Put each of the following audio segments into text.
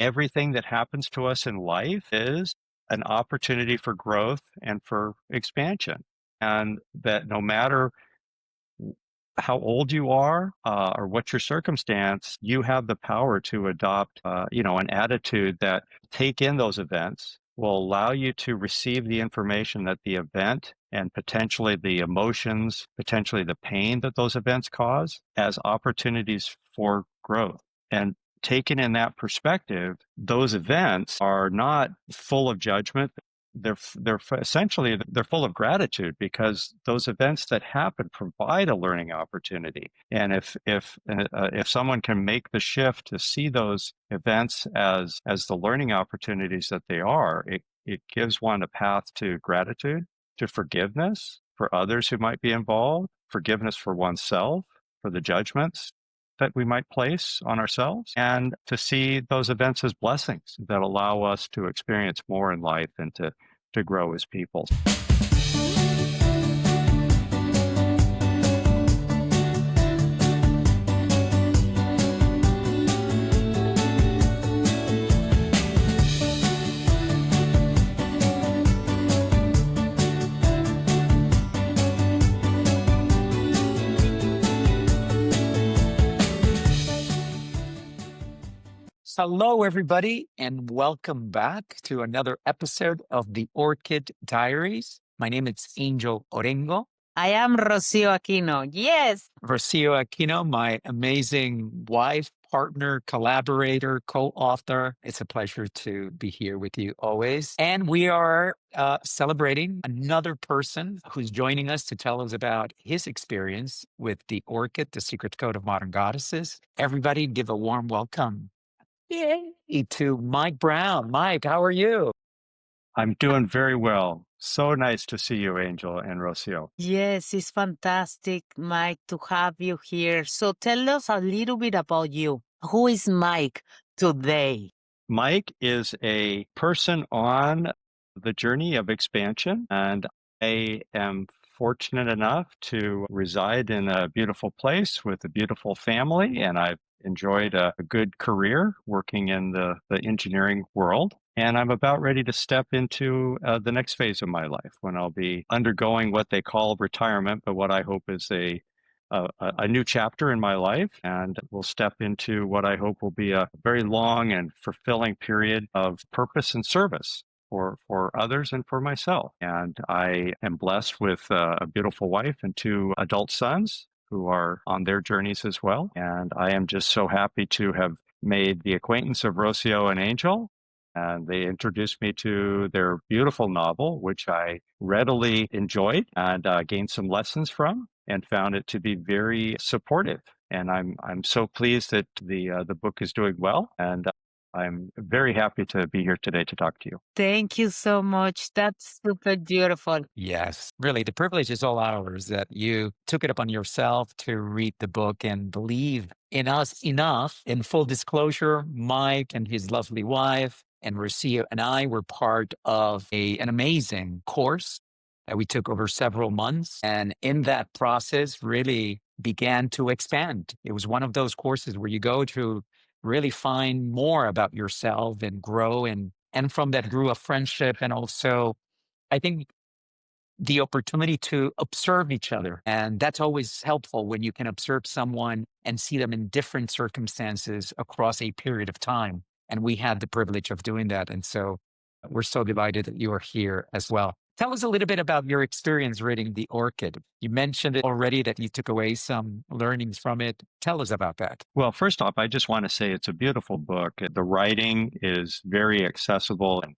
Everything that happens to us in life is an opportunity for growth and for expansion. And that no matter how old you are or what your circumstance, you have the power to adopt, an attitude that take in those events will allow you to receive the information that the event and potentially the emotions, potentially the pain that those events cause as opportunities for growth. And taken in that perspective, those events are not full of judgment. They're essentially they're full of gratitude because those events that happen provide a learning opportunity. And if someone can make the shift to see those events as the learning opportunities that they are, it gives one a path to gratitude, to forgiveness for others who might be involved, forgiveness for oneself for the judgments that we might place on ourselves, and to see those events as blessings that allow us to experience more in life and to grow as people. Hello, everybody, and welcome back to another episode of the ORCHID Diaries. My name is Angel Orengo. I am Rocio Aquino. Yes. Rocio Aquino, my amazing wife, partner, collaborator, co-author. It's a pleasure to be here with you always. And we are celebrating another person who's joining us to tell us about his experience with the ORCHID, the Secret Code of Modern Goddesses. Everybody give a warm welcome. Yay to Mike Brown. Mike, how are you? I'm doing very well. So nice to see you, Angel and Rocio. Yes, it's fantastic, Mike, to have you here. So tell us a little bit about you. Who is Mike today? Mike is a person on the journey of expansion, and I am fortunate enough to reside in a beautiful place with a beautiful family, and I've enjoyed a good career working in the engineering world. And I'm about ready to step into the next phase of my life when I'll be undergoing what they call retirement, but what I hope is a new chapter in my life, and we'll step into what I hope will be a very long and fulfilling period of purpose and service for others and for myself. And I am blessed with a beautiful wife and two adult sons who are on their journeys as well. And I am just so happy to have made the acquaintance of Rocio and Angel. And they introduced me to their beautiful novel, which I readily enjoyed and gained some lessons from, and found it to be very supportive. And I'm so pleased that the book is doing well, and I'm very happy to be here today to talk to you. Thank you so much. That's super beautiful. Yes, really, the privilege is all ours that you took it upon yourself to read the book and believe in us enough. In full disclosure, Mike and his lovely wife and Rocio and I were part of an amazing course that we took over several months. And in that process, really began to expand. It was one of those courses where you go to really find more about yourself and grow. And from that grew a friendship. And also, I think the opportunity to observe each other. And that's always helpful when you can observe someone and see them in different circumstances across a period of time. And we had the privilege of doing that. And so we're so delighted that you are here as well. Tell us a little bit about your experience reading The ORCHID. You mentioned it already that you took away some learnings from it. Tell us about that. Well, first off, I just want to say it's a beautiful book. The writing is very accessible and,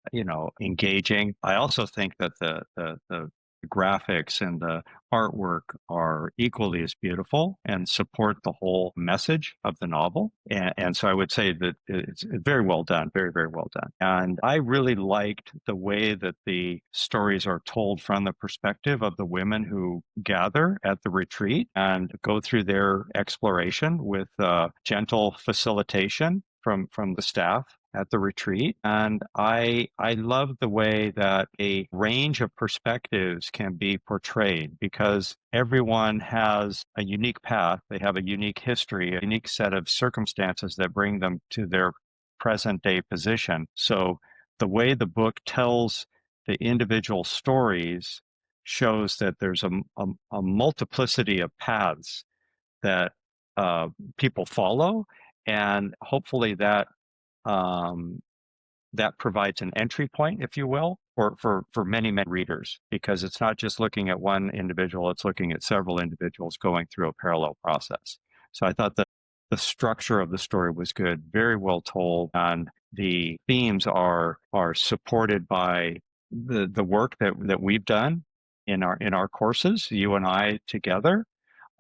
engaging. I also think that the graphics and the artwork are equally as beautiful and support the whole message of the novel. And so I would say that it's very well done, very, very well done. And I really liked the way that the stories are told from the perspective of the women who gather at the retreat and go through their exploration with gentle facilitation from the staff at the retreat. And I love the way that a range of perspectives can be portrayed because everyone has a unique path. They have a unique history, a unique set of circumstances that bring them to their present day position. So the way the book tells the individual stories shows that there's a multiplicity of paths that people follow, and hopefully um, that provides an entry point, if you will, for many, many readers, because it's not just looking at one individual, it's looking at several individuals going through a parallel process. So I thought that the structure of the story was good, very well told, and the themes are supported by the work that we've done in our courses, you and I together,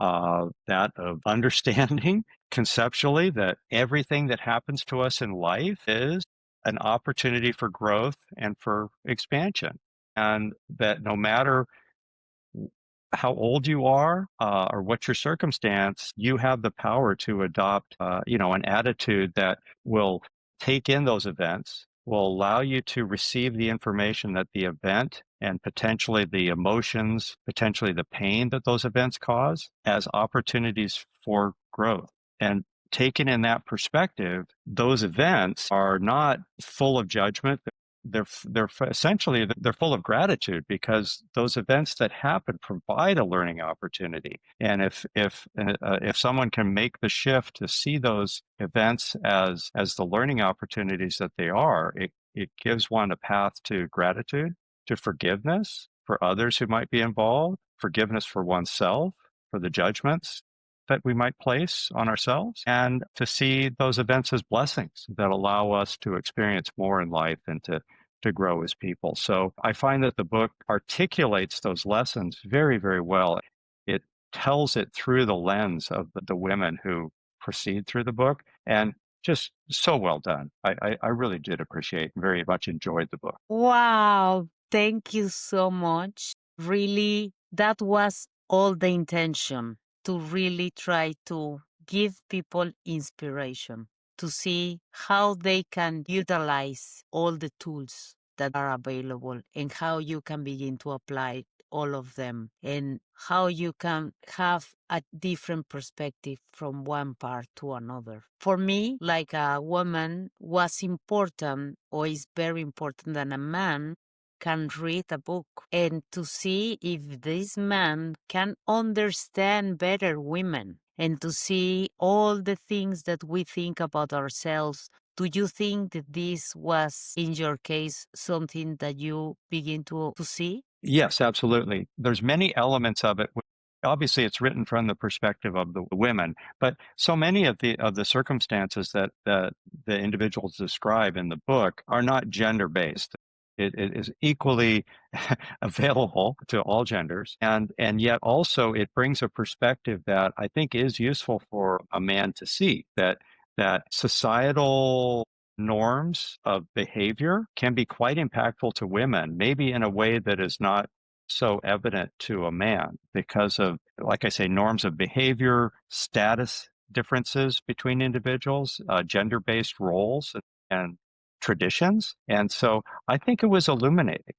that of understanding conceptually that everything that happens to us in life is an opportunity for growth and for expansion. And that no matter how old you are or what your circumstance, you have the power to adopt, an attitude that will take in those events, will allow you to receive the information that the event and potentially the emotions, potentially the pain that those events cause as opportunities for growth. And taken in that perspective, those events are not full of judgment. They're essentially they're full of gratitude, because those events that happen provide a learning opportunity. And if someone can make the shift to see those events as the learning opportunities that they are, it gives one a path to gratitude, to forgiveness for others who might be involved, forgiveness for oneself for the judgments that we might place on ourselves, and to see those events as blessings that allow us to experience more in life and to grow as people. So I find that the book articulates those lessons very, very well. It tells it through the lens of the women who proceed through the book, and just so well done. I really did appreciate and very much enjoyed the book. Wow, thank you so much. Really, that was all the intention, to really try to give people inspiration, to see how they can utilize all the tools that are available and how you can begin to apply all of them, and how you can have a different perspective from one part to another. For me, like a woman, was important, or is very important, that a man can read a book and to see if this man can understand better women, and to see all the things that we think about ourselves. Do you think that this was, in your case, something that you begin to see? Yes, absolutely. There's many elements of it. Obviously, it's written from the perspective of the women, but so many of the circumstances that the individuals describe in the book are not gender based. It is equally available to all genders, and yet also it brings a perspective that I think is useful for a man to see, that societal norms of behavior can be quite impactful to women, maybe in a way that is not so evident to a man, because of, like I say, norms of behavior, status differences between individuals, gender-based roles and traditions. And so I think it was illuminating.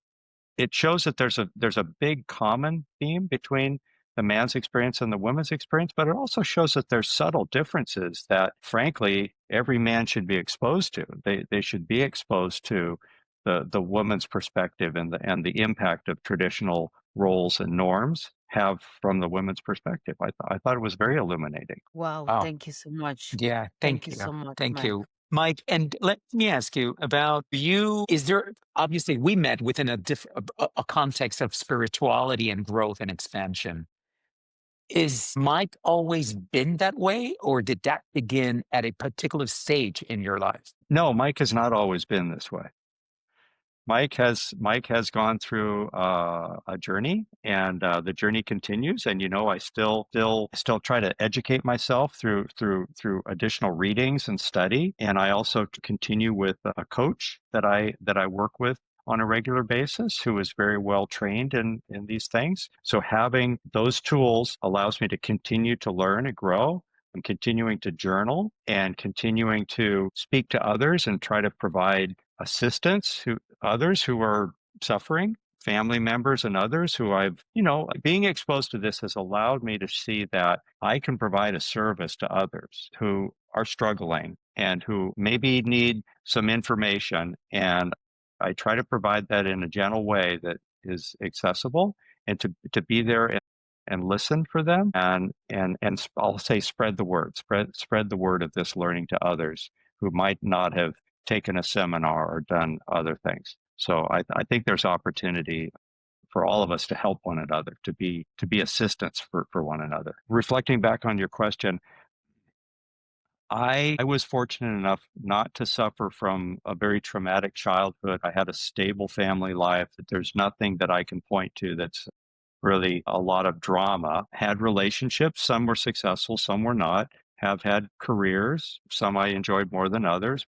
It shows that there's a big common theme between the man's experience and the woman's experience, but it also shows that there's subtle differences that, frankly, every man should be exposed to. They should be exposed to the woman's perspective and the impact of traditional roles and norms have from the women's perspective. I thought it was very illuminating. Wow, Oh, thank you so much. yeah. Thank Thank you you. so much, Thank Mike. you, Mike. And let me ask you about you. Is there, obviously, we met within a context of spirituality and growth and expansion. Is Mike always been that way, or did that begin at a particular stage in your life? No, Mike has not always been this way. Mike has gone through a journey, and the journey continues. And I still try to educate myself through additional readings and study. And I also continue with a coach that I work with on a regular basis, who is very well trained in these things. So having those tools allows me to continue to learn and grow. I'm continuing to journal and continuing to speak to others and try to provide assistance to others who are suffering family members and others who being exposed to this has allowed me to see that I can provide a service to others who are struggling and who maybe need some information. And I try to provide that in a gentle way that is accessible, and to be there and listen for them, and I'll say spread the word, spread the word of this learning to others who might not have taken a seminar or done other things. So I think there's opportunity for all of us to help one another, to be assistants for one another. Reflecting back on your question, I was fortunate enough not to suffer from a very traumatic childhood. I had a stable family life. There's nothing that I can point to that's really a lot of drama. Had relationships, some were successful, some were not. Have had careers, some I enjoyed more than others.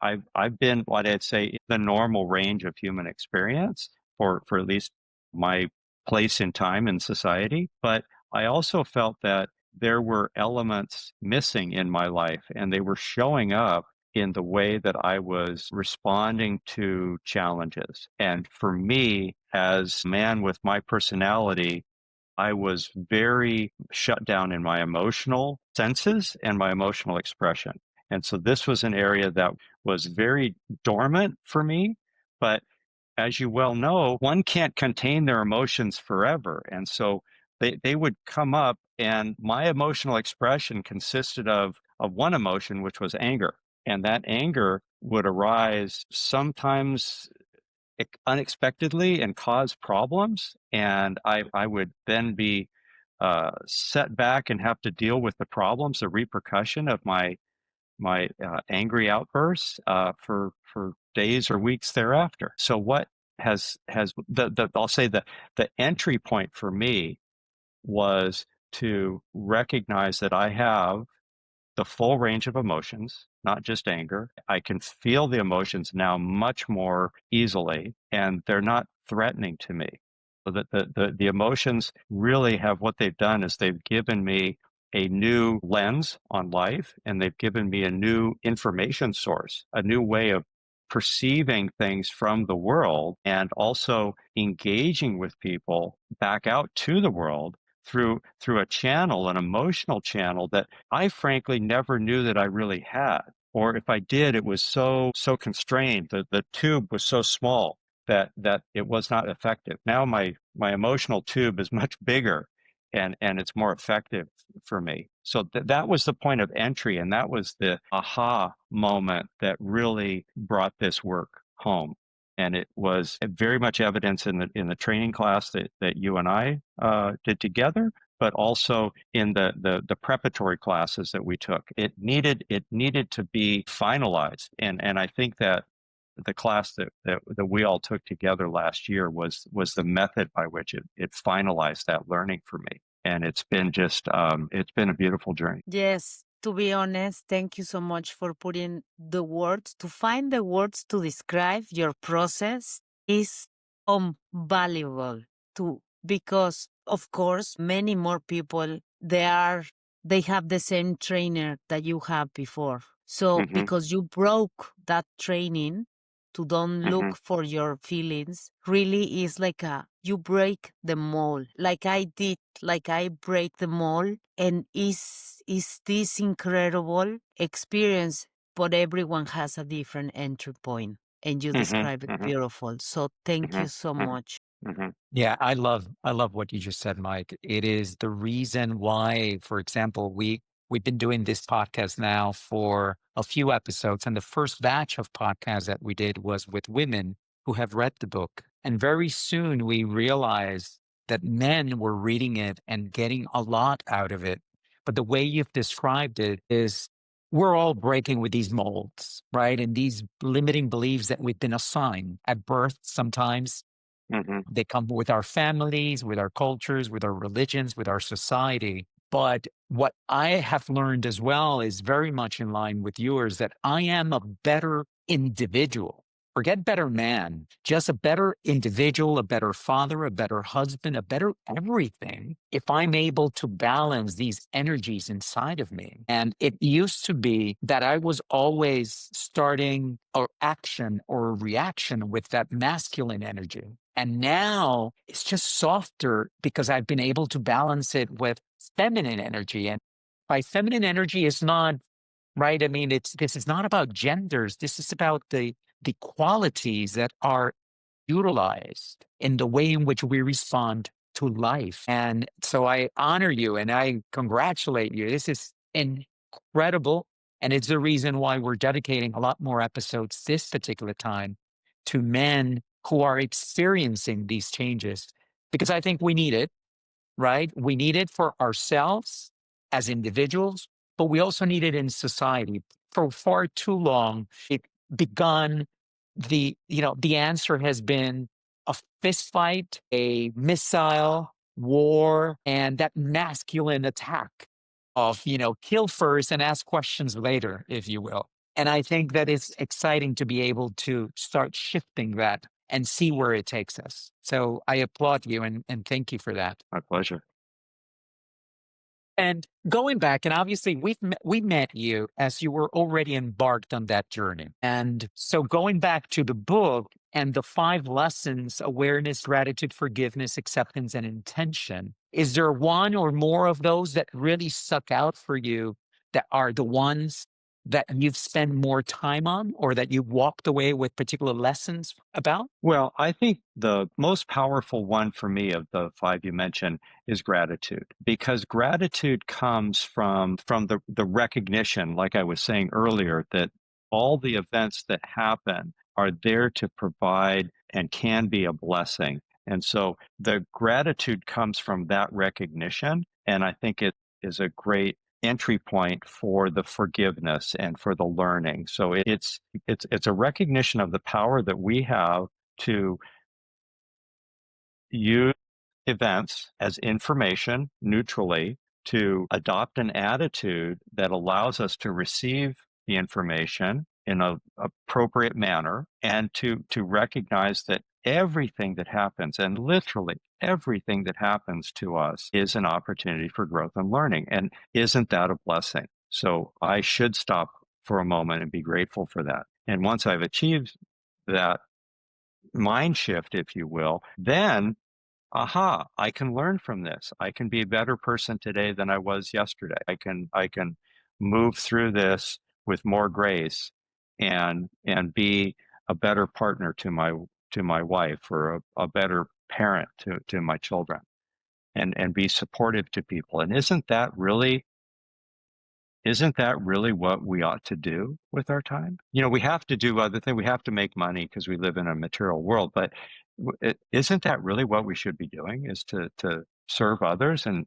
I've been what I'd say in the normal range of human experience for at least my place in time in society. But I also felt that there were elements missing in my life, and they were showing up in the way that I was responding to challenges. And for me, as a man with my personality, I was very shut down in my emotional senses and my emotional expression. And so this was an area that was very dormant for me. But as you well know, one can't contain their emotions forever. And so they would come up, and my emotional expression consisted of one emotion, which was anger. And that anger would arise sometimes unexpectedly and cause problems. And I would then be set back and have to deal with the problems, the repercussion of my angry outbursts for days or weeks thereafter. So what has I'll say the entry point for me was to recognize that I have the full range of emotions, not just anger. I can feel the emotions now much more easily, and they're not threatening to me. So that the emotions really have, what they've done is they've given me a new lens on life, and they've given me a new information source, a new way of perceiving things from the world, and also engaging with people back out to the world through a channel, an emotional channel that I frankly never knew that I really had. Or if I did, it was so constrained. The tube was so small that it was not effective. Now my emotional tube is much bigger, and it's more effective for me. So that was the point of entry, and that was the aha moment that really brought this work home. And it was very much evidence in the training class that you and I did together, but also in the preparatory classes that we took. It needed to be finalized, and I think that the class that we all took together last year was the method by which it finalized that learning for me. And it's been it's been a beautiful journey. Yes, to be honest, thank you so much for putting the words, to find the words to describe your process is invaluable to, because of course many more people they have the same trainer that you have before. So Mm-hmm. because you broke that training to don't Mm-hmm. look for your feelings really is like you break the mold like I did, like I break the mold, and is this incredible experience, but everyone has a different entry point, and you describe it Mm-hmm. beautiful, so thank Mm-hmm. you so Mm-hmm. much. Mm-hmm. Yeah, I love what you just said, Mike. It is the reason why, for example, we've been doing this podcast now for a few episodes, and the first batch of podcasts that we did was with women who have read the book. And very soon we realized that men were reading it and getting a lot out of it. But the way you've described it is we're all breaking with these molds, right? And these limiting beliefs that we've been assigned at birth sometimes. Mm-hmm. They come with our families, with our cultures, with our religions, with our society. But what I have learned as well is very much in line with yours, that I am a better individual Forget better man, just a better individual, a better father, a better husband, a better everything if I'm able to balance these energies inside of me. And it used to be that I was always starting or action or reaction with that masculine energy. And now it's just softer because I've been able to balance it with feminine energy. And by feminine energy is not right. I mean, this is not about genders. This is about the qualities that are utilized in the way in which we respond to life. And so I honor you and I congratulate you. This is incredible. And it's the reason why we're dedicating a lot more episodes this particular time to men who are experiencing these changes, because I think we need it, right? We need it for ourselves as individuals, but we also need it in society. For far too long, it begun the answer has been a fist fight, a missile war, and that masculine attack of, kill first and ask questions later, if you will. And I think that it's exciting to be able to start shifting that and see where it takes us. So I applaud you and thank you for that. My pleasure. And going back, and obviously we met you as you were already embarked on that journey. And so going back to the book and the 5 lessons: awareness, gratitude, forgiveness, acceptance, and intention. Is there one or more of those that really stuck out for you that are the ones that you've spent more time on or that you walked away with particular lessons about? Well, I think the most powerful one for me of the 5 you mentioned is gratitude, because gratitude comes from the recognition, like I was saying earlier, that all the events that happen are there to provide and can be a blessing. And so the gratitude comes from that recognition. And I think it is a great entry point for the forgiveness and for the learning. So it's a recognition of the power that we have to use events as information neutrally, to adopt an attitude that allows us to receive the information in an appropriate manner, and to recognize that everything that happens, and literally everything that happens to us, is an opportunity for growth and learning. And isn't that a blessing? So I should stop for a moment and be grateful for that. And once I've achieved that mind shift, if you will, then, aha, I can learn from this. I can be a better person today than I was yesterday. I can move through this with more grace and be a better partner to my wife, or a better parent to my children, and be supportive to people. And isn't that really what we ought to do with our time? We have to do other things. We have to make money because we live in a material world, but isn't that really what we should be doing, is to serve others and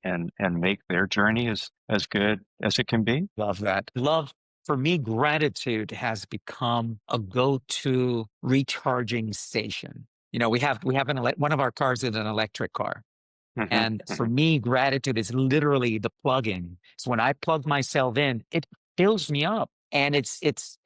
make their journey as good as it can be? Love that. Love, for me, gratitude has become a go-to recharging station. We have one of our cars is an electric car. Hmm. And for Hmm. me, gratitude is literally the plug-in. So when I plug myself in, it fills me up, and it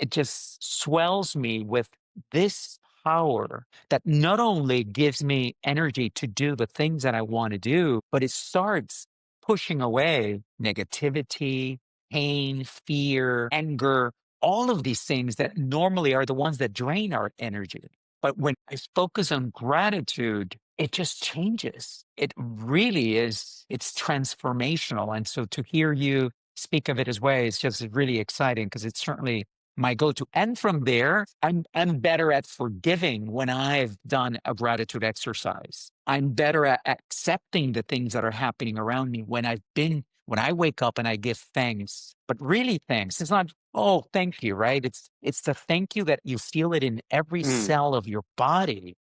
just swells me with this power that not only gives me energy to do the things that I want to do, but it starts pushing away negativity, pain, fear, anger, all of these things that normally are the ones that drain our energy. But when I focus on gratitude, it just changes. It really is, it's transformational. And so to hear you speak of it as well is just really exciting, because it's certainly my go-to. And from there, I'm better at forgiving when I've done a gratitude exercise. I'm better at accepting the things that are happening around me when I wake up and I give thanks, but really thanks. It's not, oh, thank you, right? It's the thank you that you feel it in every Mm. cell of your body,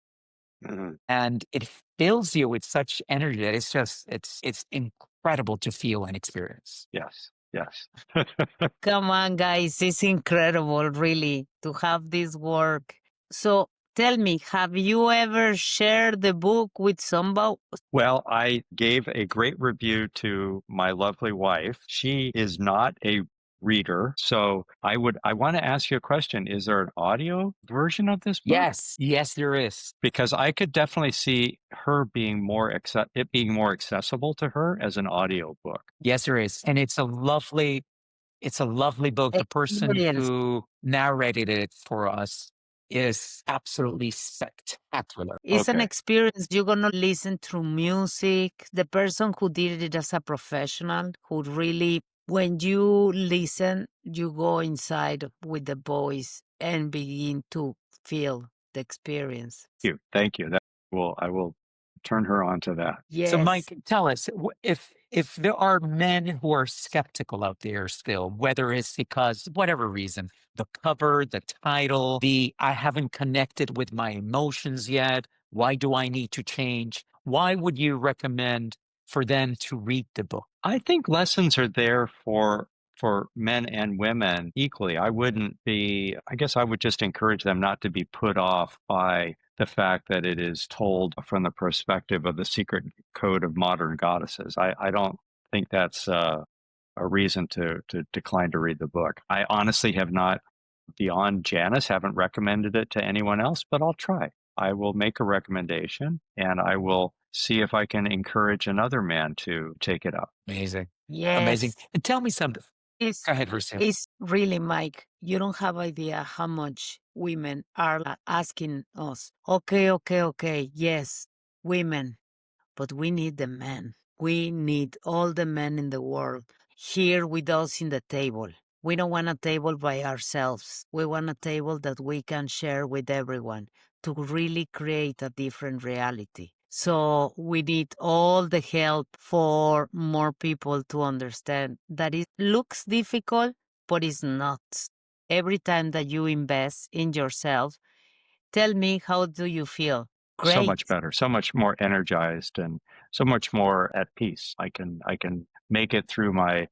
Mhm. and it fills you with such energy that it's incredible to feel and experience. Yes, yes. Come on, guys, it's incredible, really, to have this work. So tell me, have you ever shared the book with somebody? Well, I gave a great review to my lovely wife. She is not a reader. So I want to ask you a question. Is there an audio version of this book? Yes, there is. Because I could definitely see her being it being more accessible to her as an audio book. Yes, there is. And it's a lovely book. The person Experience. who narrated it for us is absolutely spectacular. It's an Okay. experience. You're gonna listen through music. The person who did it as a professional, who really, when you listen, you go inside with the voice and begin to feel the experience. Thank you. I will turn her on to that. So, Yes. Mike, tell us if there are men who are skeptical out there still, whether it's because whatever reason, the cover, the title, the I haven't connected with my emotions yet. Why do I need to change? Why would you recommend for them to read the book? I think lessons are there for men and women equally. I guess I would just encourage them not to be put off by the fact that it is told from the perspective of the secret code of modern goddesses. I don't think that's a reason to decline to read the book. I honestly have not, beyond Janice, haven't recommended it to anyone else, but I'll try. I will make a recommendation and I will see if I can encourage another man to take it up. Amazing, amazing. Yes. And tell me something. It's Go ahead, Rocio. it's really, Mike. You don't have idea how much women are asking us. Okay. Yes, women. But we need the men. We need all the men in the world here with us in the table. We don't want a table by ourselves. We want a table that we can share with everyone to really create a different reality. So we need all the help for more people to understand that it looks difficult, but it's not. Every time that you invest in yourself, tell me, how do you feel? So Great. much better, so much more energized and so much more at peace. I can make it through my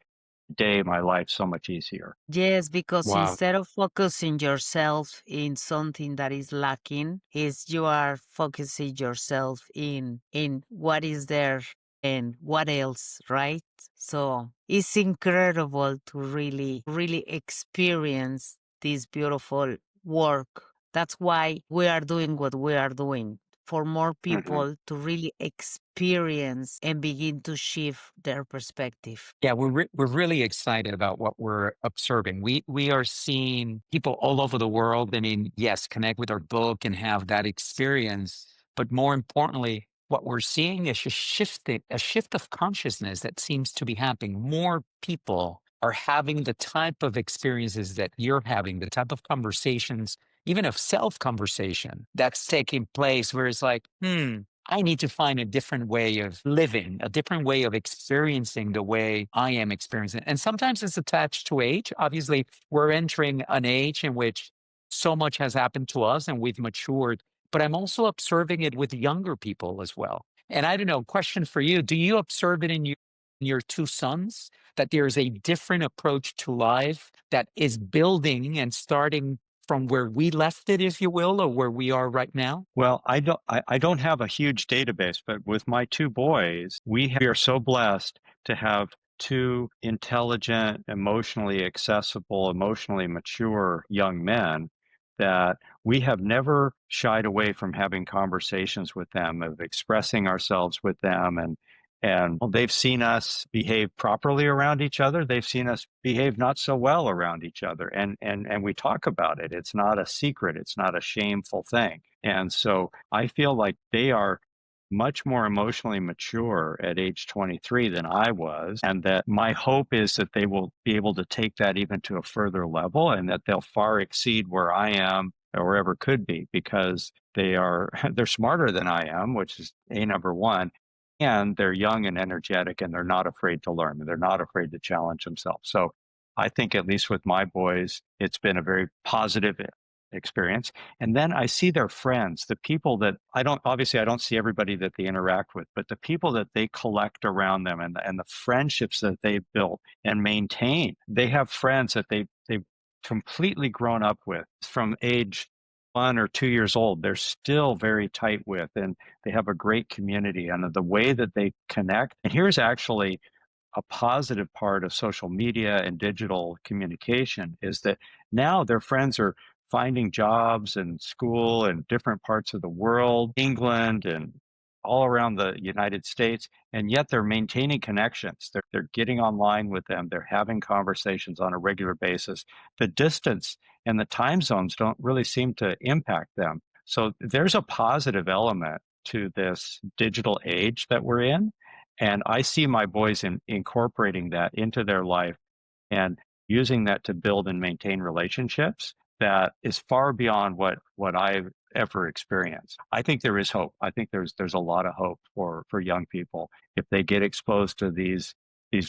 day, my life so much easier. Yes, because Wow. instead of focusing yourself in something that is lacking, is you are focusing yourself in what is there and what else, right? So it's incredible to really experience this beautiful work. That's why we are doing what we are doing, for more Mhm. people to really experience and begin to shift their perspective. Yeah, we're really excited about what we're observing. We are seeing people all over the world. I mean, yes, connect with our book and have that experience, but more importantly, what we're seeing is a shift of consciousness that seems to be happening. More people are having the type of experiences that you're having, the type of conversations, even of self conversation that's taking place, where it's like, I need to find a different way of living, a different way of experiencing the way I am experiencing. And sometimes it's attached to age. Obviously, we're entering an age in which so much has happened to us and we've matured, but I'm also observing it with younger people as well. And I don't know, question for you. Do you observe it in your two sons that there's a different approach to life that is building and starting from where we left it, if you will, or where we are right now? Well, I don't have a huge database, but with my two boys, we are so blessed to have two intelligent, emotionally accessible, emotionally mature young men that we have never shied away from having conversations with them, of expressing ourselves with them, and they've seen us behave properly around each other. They've seen us behave not so well around each other, and we talk about it. It's not a secret. It's not a shameful thing. And so I feel like they are much more emotionally mature at age 23 than I was. And that my hope is that they will be able to take that even to a further level, and that they'll far exceed where I am or ever could be, because they're smarter than I am, which is number one. And they're young and energetic, and they're not afraid to learn, and they're not afraid to challenge themselves. So I think, at least with my boys, it's been a very positive experience. And then I see their friends, the people that I don't see everybody that they interact with, but the people that they collect around them, and the friendships that they've built and maintain. They have friends that they've completely grown up with from age 1 or 2 years old. They're still very tight with, and they have a great community, and the way that they connect. And here's actually a positive part of social media and digital communication is that now their friends are finding jobs and school in different parts of the world, England and all around the United States, and yet they're maintaining connections. They're getting online with them. They're having conversations on a regular basis. The distance and the time zones don't really seem to impact them. So there's a positive element to this digital age that we're in. And I see my boys incorporating that into their life and using that to build and maintain relationships that is far beyond what I've ever experienced. I think there is hope. I think there's a lot of hope for young people if they get exposed to these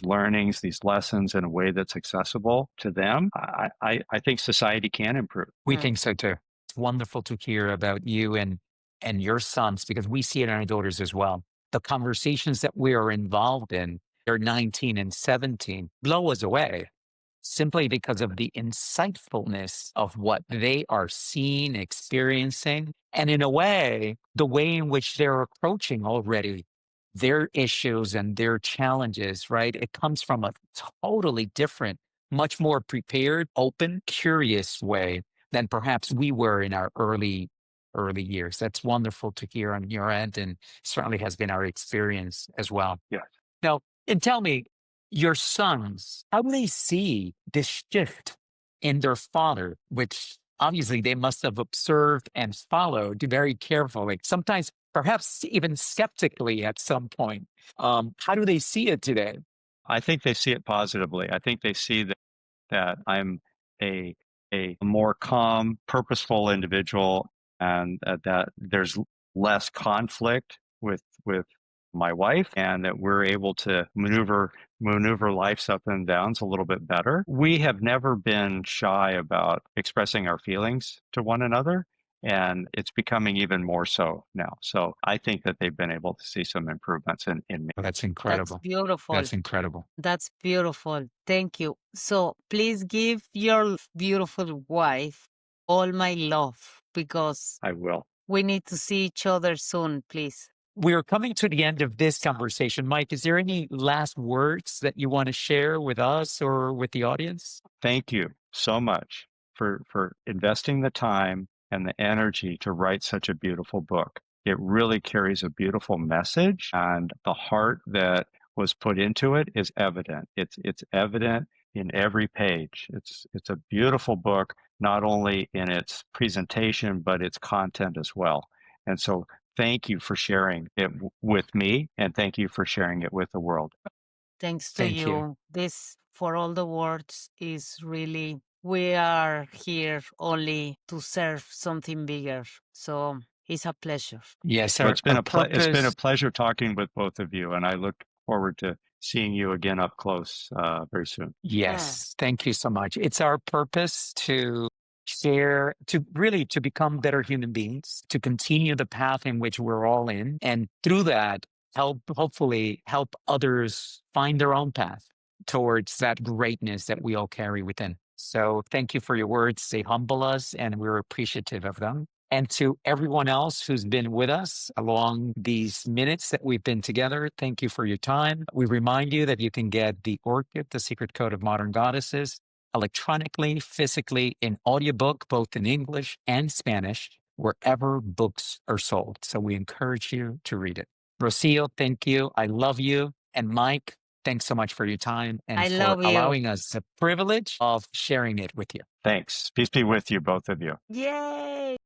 learnings, these lessons in a way that's accessible to them. I think society can improve. We think so too. It's wonderful to hear about you and your sons because we see it in our daughters as well. The conversations that we are involved in, they're 19 and 17, blow us away simply because of the insightfulness of what they are seeing, experiencing, and in a way, the way in which they're approaching already their issues and their challenges, right? It comes from a totally different, much more prepared, open, curious way than perhaps we were in our early years. That's wonderful to hear on your end, and certainly has been our experience as well. Yeah. Now, and tell me, your sons, how do they see this shift in their father, which obviously they must have observed and followed very carefully, sometimes perhaps even skeptically at some point. How do they see it today? I think they see it positively. I think they see that I'm a more calm, purposeful individual, and that there's less conflict with my wife, and that we're able to maneuver life's up and downs a little bit better. We have never been shy about expressing our feelings to one another, and it's becoming even more so now. So I think that they've been able to see some improvements in me. Oh, that's That's incredible. beautiful. That's incredible. That's beautiful. Thank you. So please give your beautiful wife all my love because I will. we need to see each other soon, please. We're coming to the end of this conversation. Mike, is there any last words that you want to share with us or with the audience? Thank you so much for investing the time and the energy to write such a beautiful book. It really carries a beautiful message, and the heart that was put into it is evident. It's evident in every page. It's a beautiful book, not only in its presentation, but its content as well. And so thank you for sharing it with me, and thank you for sharing it with the world. Thanks to Thank you. you. This, for all the words, is really, we are here only to serve something bigger. So it's a pleasure. Yes, Well, our, it's our been a purpose. pleasure talking with both of you, and I look forward to seeing you again up close very soon. Yes, thank you so much. It's our purpose to share, to really to become better human beings, to continue the path in which we're all in, and through that, hopefully help others find their own path towards that greatness that we all carry within. So thank you for your words. They humble us, and we're appreciative of them. And to everyone else who's been with us along these minutes that we've been together, thank you for your time. We remind you that you can get The Orchid, The Secret Code of Modern Goddesses, electronically, physically, in audiobook, both in English and Spanish, wherever books are sold. So we encourage you to read it. Rocio, thank you. I love you. And Mike, thanks so much for your time and I for love you. allowing us the privilege of sharing it with you. Thanks. Peace be with you, both of you. Yay!